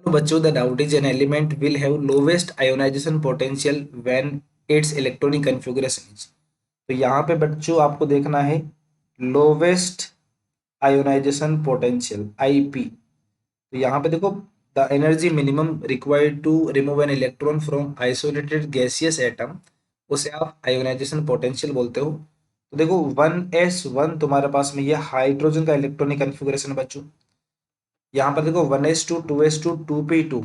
तो बच्चों, the doubt is an element will have lowest ionization potential when it's electronic configuration is. तो यहाँ पे बच्चों आपको देखना है लोवेस्ट आयोनाइजेशन पोटेंशियल आईपी। तो यहाँ पे देखो, the energy minimum required to remove an electron from isolated gaseous atom, उसे आप आयोनाइजेशन पोटेंशियल बोलते हो। तो देखो 1s1 तुम्हारे पास में ये हाइड्रोजन का इलेक्ट्रॉनिक कॉन्फ़िगरेशन है बच्चों। यहाँ पर देखो 1s2 2s2 2p2,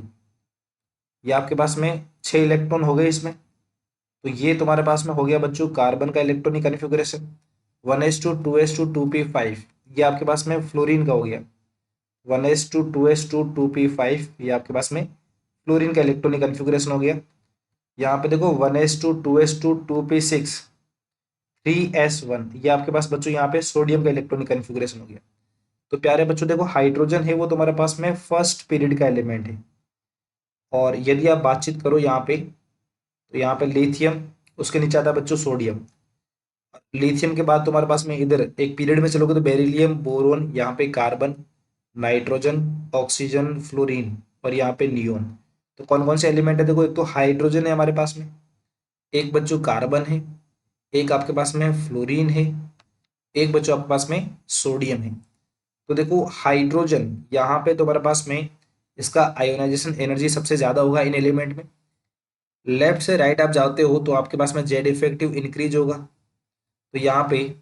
ये आपके पास में 6 इलेक्ट्रॉन हो गए इसमें। तो ये तुम्हारे पास में हो गया बच्चों कार्बन का electronic configuration. 1s2 2s2 2p5, ये आपके पास में फ्लोरीन का हो गया। 1s2 2s2 2p5, ये आपके पास में फ्लोरीन का इलेक्ट्रॉनिक कॉन्फ़िगरेशन हो गया। यहाँ पे देखो 1s2 2s2 2p6 3s1, ये आपके पास बच्चों यहाँ पे सोडियम का इलेक्ट्रॉनिक कॉन्फ़िगरेशन हो गया। तो प्यारे बच्चों देखो, हाइड्रोजन है वो तुम्हारे पास में फर्स्ट पीरियड का एलिमेंट है। और यदि आप बातचीत करो यहाँ पे, तो यहाँ पे लिथियम, उसके नीचे आता है बच्चों सोडियम। लिथियम के बाद तुम्हारे पास में इधर एक पीरियड में चलोगे तो बेरिलियम, बोरोन, यहाँ पे कार्बन, नाइट्रोजन, ऑक्सीजन, फ्लोरीन, और यहाँ पे नियोन। तो कौन कौन से एलिमेंट है देखो, एक तो हाइड्रोजन है हमारे पास में, एक बच्चों कार्बन है, एक आपके पास में फ्लोरीन है, एक बच्चों आपके पास में सोडियम है। तो देखो हाइड्रोजन यहाँ पे तुम्हारे पास में इसका आयोनाइजेशन एनर्जी सबसे ज्यादा होगा इन एलिमेंट में। लेफ्ट से राइट आप जाते हो तो आपके पास में जेड इफेक्टिव इंक्रीज होगा। तो यहाँ पे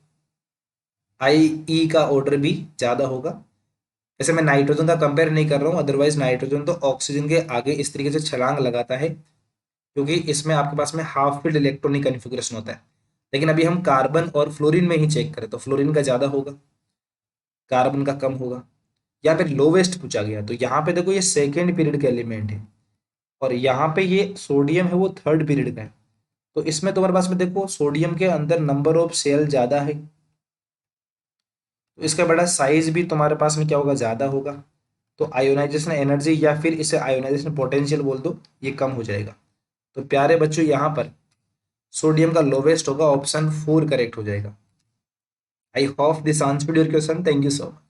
आई ई का ऑर्डर भी ज्यादा होगा। वैसे मैं नाइट्रोजन का कंपेयर नहीं कर रहा हूँ, अदरवाइज नाइट्रोजन तो ऑक्सीजन के आगे इस तरीके से छलांग लगाता है, क्योंकि इसमें आपके पास में हाफ फील्ड इलेक्ट्रॉनिक कॉन्फ़िगरेशन होता है। लेकिन अभी हम कार्बन और फ्लोरीन में ही चेक करें तो फ्लोरीन का ज्यादा होगा, कार्बन का कम होगा। यहाँ पे लोवेस्ट पूछा गया, तो यहाँ पे देखो ये सेकेंड पीरियड का एलिमेंट है, और यहाँ पे ये सोडियम है वो थर्ड पीरियड का है। तो इसमें तुम्हारे पास में देखो सोडियम के अंदर नंबर ऑफ सेल ज्यादा है, तो इसका बड़ा साइज भी तुम्हारे पास में क्या होगा, ज्यादा होगा। तो आयोनाइजेशन एनर्जी या फिर इसे आयोनाइजेशन पोटेंशियल बोल दो, ये कम हो जाएगा। तो प्यारे बच्चों यहाँ पर सोडियम का लोवेस्ट होगा, ऑप्शन 4 करेक्ट हो जाएगा। I hope this answered your question, thank you so much.